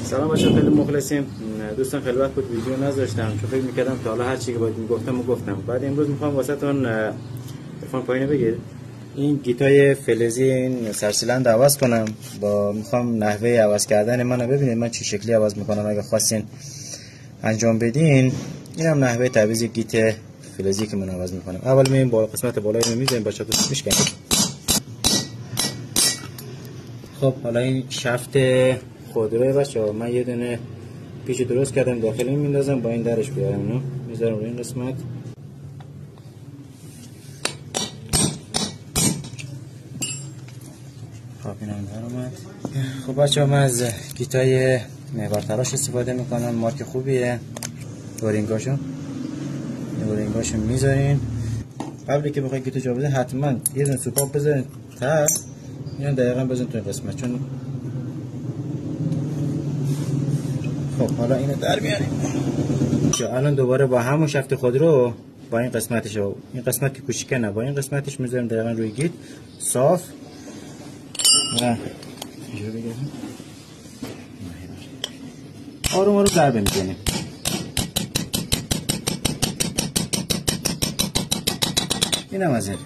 سلام بچه، خیلی مخلصیم دوستان. خیلی وقت بود ویدیو نذاشتم چون فکر میکردم تا حالا هر چی که باید میگفتم. بعد امروز میخوام واسهتون تلفن پایینه بگیر این گیتای فلزی این سرسیلند عوض کنم. میخوام نحوه عوض کردن منو ببینید من چه شکلی عوض میکنم. اگه خواستین انجام بدین اینم نحوه تعویض گیت فلزی که من عوض میکنم. اول میایم با قسمت بالای رو میذاریم بچه‌ها تو میشکنیم. خب حالا این شفت خودروی بچه‌ها من یه دونه پیچ درست کردم داخلی میندازم با این درش بیارم اینو میذارم روی این قسمت. خب اینم در اومد. خب بچه‌ها من از گیتای محور تراش استفاده میکنم. مارک خوبیه. دورینگاشو میذارین. قبلی که بخواید گیتو جا بدین حتما یه دونه سوپاپ بذارین تا اینو دقیقاً بزنید تو این قسمت. چون خب حالا اینو در میاریم. الان دوباره با همون شفت خودرو با این قسمتش این قسمت که کوچیکه نه با این قسمتش میذاریم دقیقاً روی گیت صاف و اینجوری بگیریم آروم آروم ضربه میزنیم. اینم از این.